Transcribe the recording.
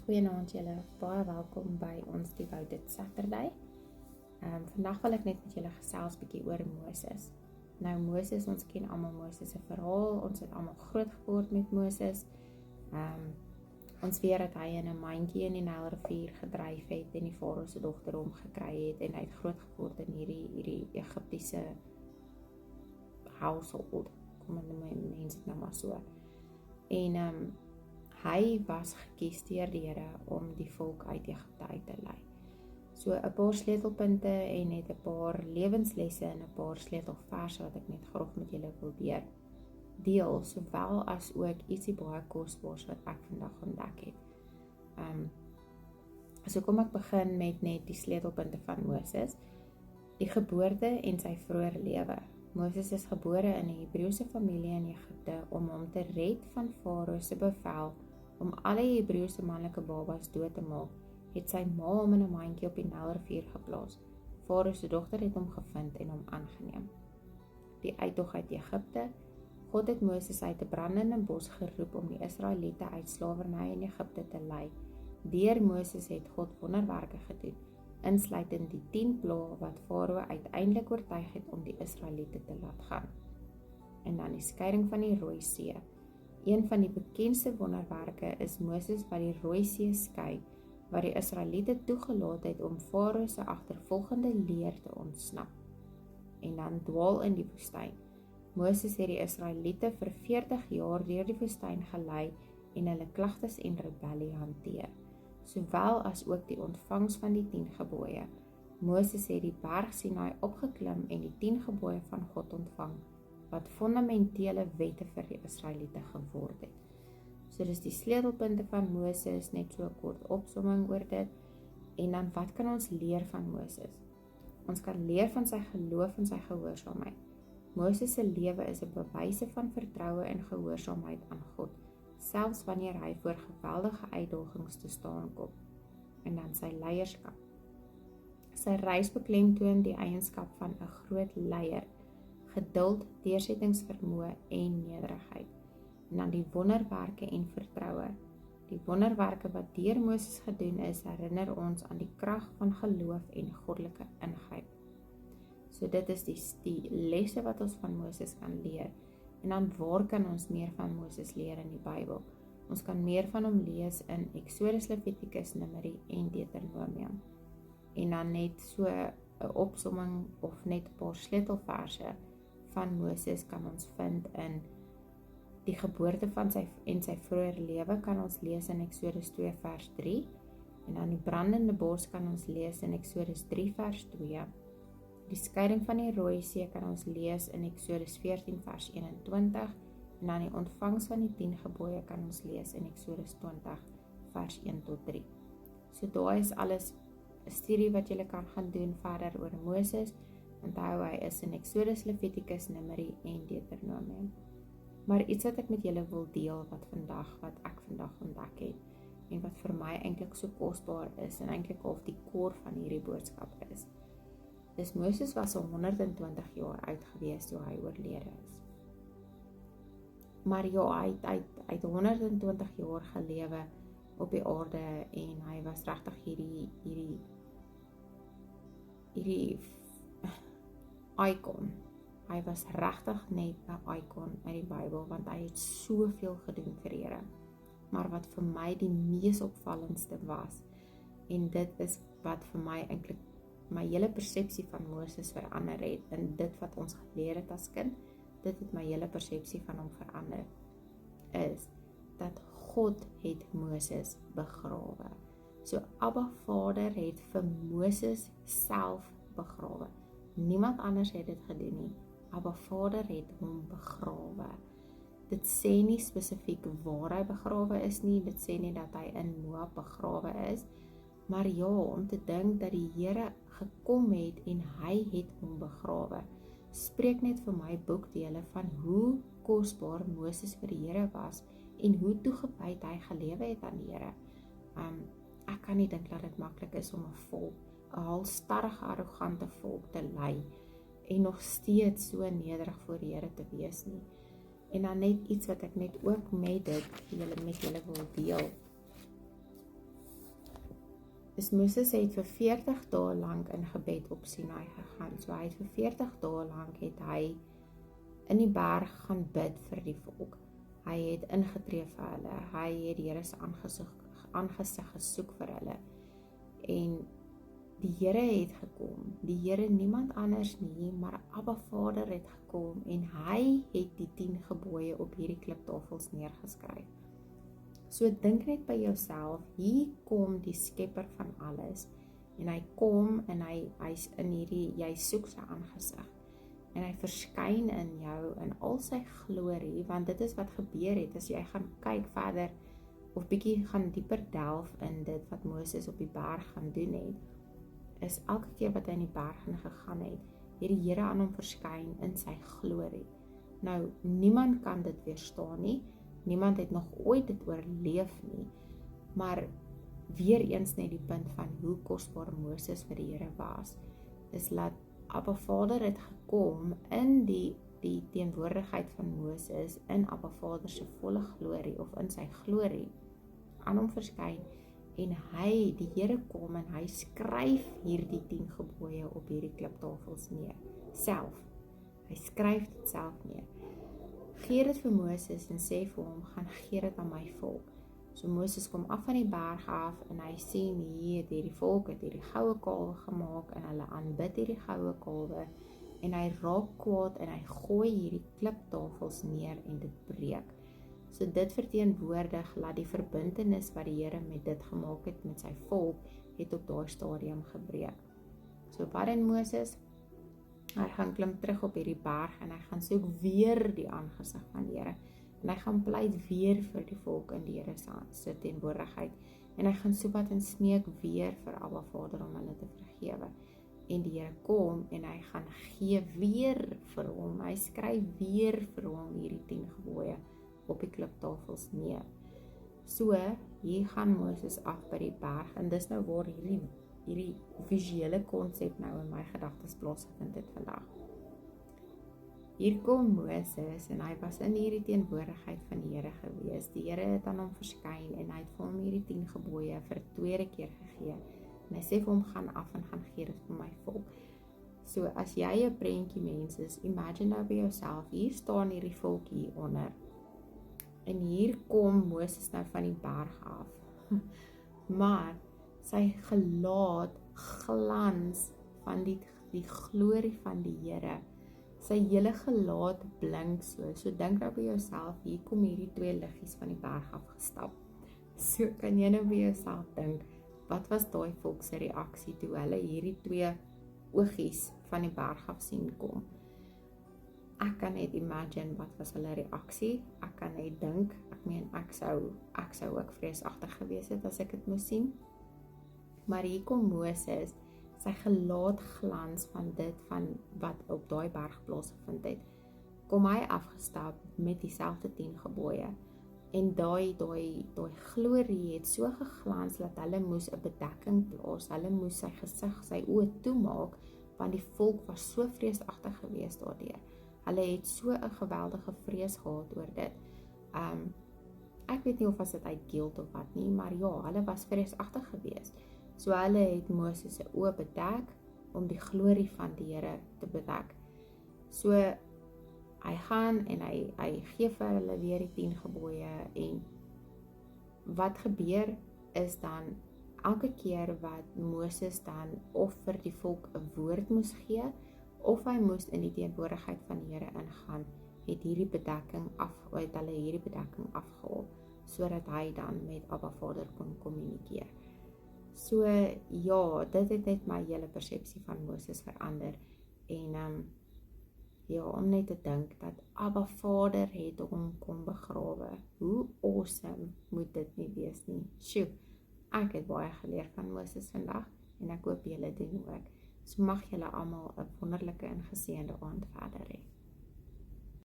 Goeienaand julle, baie welkom by ons Devoted Saturday. Vandag wil ek net met julle gesels bietjie oor Moses. Nou Moses, ons ken almal Moses se verhaal, ons het almal groot geword met Moses. Ons weet dat hy in 'n mandjie in die Nylrivier gedryf het en die Farao se dogter hom gekry het en hy het groot geword in hierdie Egiptiese household, kom mense dit nou maar so. En hy was gekies deur die Here om die volk uit Egipte uit te lei. So 'n paar sleutelpunte en net 'n paar lewenslesse en 'n paar sleutelverse wat ek net graag met julle wil deel, sowel as ook ietsie baie kosbaars wat ek vandag ontdek het. So kom ek begin met net die sleutelpunte van Moses. Die geboorte en sy vroeë lewe. Moses is gebore in 'n Hebreëse familie in Egipte om hom te red van Farao se bevel om alle Hebreëse manlike babas dood te maak, het sy ma hom in 'n mandjie op die Nylrivier geplaas. Farao se dogter het hom gevind en hom aangeneem. Die uittog uit Egipte. God het Moses uit 'n brandende bos geroep om die Israeliete uit slawerny in Egipte te lei. Deur Moses het God wonderwerke gedoen, insluitend die 10 plaae wat Farao uiteindelik oortuig het om die Israeliete te laat gaan. En dan die skeiding van die Rooi See. Een van die bekendste wonderwerke is Moses wat die Rooi See skei, wat die Israeliete toegelaat het om Farao se agtervolgende leer te ontsnap. En dan dwaal in die woestyn. Moses het die Israeliete vir 40 jaar deur die woestyn gelei en hulle klagtes en rebellie hanteer, sowel as ook die ontvangs van die 10 gebooie. Moses het die berg Sinaï opgeklim en die 10 gebooie van God ontvang, wat fundamentele wette vir die Israeliete geword het. So dis die sleutelpunte van Moses, net so 'n kort opsomming oor dit. En dan wat kan ons leer van Moses? Ons kan leer van sy geloof en sy gehoorsaamheid. Moses se lewe is 'n bewyse van vertroue en gehoorsaamheid aan God, selfs wanneer hy voor geweldige uitdagings te staan kom. En dan sy leierskap. Sy reis beklemtoon die eienskap van 'n groot leier, geduld, deursettingsvermoë en nederigheid. En dan die wonderwerke en vertroue. Die wonderwerke wat deur Moses gedoen is, herinner ons aan die krag van geloof en goddelike ingryp. So dit is die lesse wat ons van Moses kan leer. En dan waar kan ons meer van Moses leer in die Bybel? Ons kan meer van hom lees in Exodus, Levitikus, Numeri en Deuteronomium. En dan net so 'n opsomming of net 'n paar sleutelverse van Moses kan ons vind in die geboorte van sy vroeë lewe kan ons lees in Exodus 2 vers 3. En dan die brandende bos kan ons lees in Exodus 3 vers 2. Die skeiding van die Rooi See kan ons lees in Exodus 14 vers 21 en dan die ontvangs van die 10 gebooie kan ons lees in Exodus 20 vers 1 tot 3. So daar is alles 'n studie wat jy kan gaan doen verder oor Moses. Onthou hy is in Exodus, Levitikus, Numeri en Deuteronomium. Maar iets wat ek met julle wil deel wat ek vandag ontdek het en wat vir my eintlik so kosbaar is en eintlik half die kor van hierdie boodskap is. Dus Moses was al 120 jaar oud gewees toe hy oorlede is. Maar ja, hy het 120 jaar gelewe op die aarde en hy was regtig hierdie icon. Hy was regtig net 'n icon uit die Bybel want hy het soveel gedoen vir die Here. Maar wat vir my die mees opvallendste was, en dit is wat vir my eintlik my hele persepsie van Moses verander het, en dit wat ons geleer het as kind, dit het my hele persepsie van hom verander, is dat God het Moses begrawe. So Abba Vader het vir Moses self begrawe. Niemand anders het dit gedoen nie. Abba Vader het hom begrawe. Dit sê nie spesifiek waar hy begrawe is nie, dit sê nie dat hy in Moab begrawe is, maar ja, om te dink dat die Here gekom het en hy het hom begrawe, spreek net vir my boekdele van hoe kosbaar Moses vir die Here was en hoe toegewyd hy gelewe het aan die Here. Ek kan nie dink dat dit maklik is om 'n volk, 'n halstarrige, arrogante volk te lei en nog steeds so nederig voor die Here te wees nie. En dan net iets wat ek net ook met julle wil deel, Dus Moses het vir 40 dae lank in gebed op Sinai gegaan. So hy het vir 40 dae lank het hy in die berg gaan bid vir die volk. Hy het ingetree vir hulle. Hy het die Here se aangesig gesoek vir hulle. En die Here het gekom. Die Here, niemand anders nie, maar Abba Vader het gekom en hy het die 10 gebooie op hierdie kliptafels neergeskryf. So dink net by jouself, hier kom die skepper van alles en hy kom en hy's in hierdie, jy soek sy aangesig en hy verskyn in jou in al sy glorie, want dit is wat gebeur het as jy gaan kyk verder of bietjie gaan dieper delf in dit wat Moses op die berg gaan doen het, is elke keer wat hy in die berg gegaan het die Here aan hom verskyn in sy glorie. Nou, niemand kan dit weerstaan nie, niemand het nog ooit dit oorleef nie, maar weer eens net die punt van hoe kosbaar Moses vir die Here was, is dat Abba Vader het gekom in die teenwoordigheid van Moses, in Abba Vader se volle glorie, of in sy glorie, aan hom verskyn, en hy, die Here kom en hy skryf hierdie 10 gebooie op hierdie kliptafels neer, self. Hy skryf dit self neer. Gee dit vir Moses en sê vir hom, gaan gee dit aan my volk. So Moses kom af van die berg af en hy sien hier het hierdie volk het hierdie goue kalwe gemaak en hulle aanbid hierdie goue kalwe en hy raak kwaad en hy gooi hierdie kliptafels neer en dit breek. So dit verteenwoordig dat die verbintenis wat die Here met dit gemaak het met sy volk het op daai stadium gebreek. So wat in Moses? Hy gaan klim terug op hierdie berg en hy gaan soek weer die aangesig van die Here. En hy gaan pleit weer vir die volk in die Here se teenwoordigheid. En hy gaan soepat en smeek weer vir Abba Vader om hulle te vergewe. En die Here kom en hy gaan gee weer vir hom. Hy skryf weer vir hom hierdie 10 gebooie op die kliptafels neer. So, hier gaan Moses af by die berg en dis nou waar hierdie visuele konsep nou in my gedagtes plaasgevind het vandag. Hier kom Moses en hy was in hierdie teenwoordigheid van die Here gewees. Die Here het aan hom verskyn en hy het vir hom hierdie 10 gebooie vir 'n tweede keer gegee. En hy sê vir hom, gaan af en gaan gee dit vir my volk. So as jy 'n prentjie mens is, imagine nou by jouself, hier staan hierdie volk hier onder. En hier kom Moses nou van die berg af. Maar sy gelaat glans van die glorie van die Here. Sy hele gelaat blink so. So dink nou by jouself, hier kom hierdie 2 liggies van die berg afgestap. So kan jy nou by jouself dink, wat was daai volk se reaksie toe hulle hierdie 2 oogies van die berg af sien kom? Ek kan net imagine wat was hulle reaksie. Ek kan net dink, ek sou ook vreesagtig gewees het as ek dit moes sien. Maar hier kom Moses, sy gelaat glans van dit van wat op daai berg plaasgevind het. Kom hy afgestap met dieselfde 10 gebooie. En daai glorie het so geglans dat hulle moes 'n bedekking plaas. Hulle moes sy gesig, sy oë toemaak, want die volk was so vreesagtig geweest daardeur. Hulle het so 'n geweldige vrees gehad oor dit. Ek weet nie of dit uit guilt of wat nie, maar ja, hulle was vreesagtig geweest. So hulle het Moses se oë bedek om die glorie van die Here te bedek. So hy gaan en hy gee vir hulle weer die 10 gebooie en wat gebeur is dan elke keer wat Moses dan of vir die volk 'n woord moes gee of hy moes in die teenwoordigheid van die Here ingaan, het hulle hierdie bedekking afgehaal sodat hy dan met Abba Vader kon kommunikeer. So ja, dit het net my hele persepsie van Moses verander en ja, om net te dink dat Abba Vader het hom kom begrawe. Hoe awesome moet dit nie wees nie? Sjoe, ek het baie geleer van Moses vandag en ek hoop julle doen ook. So mag julle almal 'n wonderlike en geseënde aand verder hê.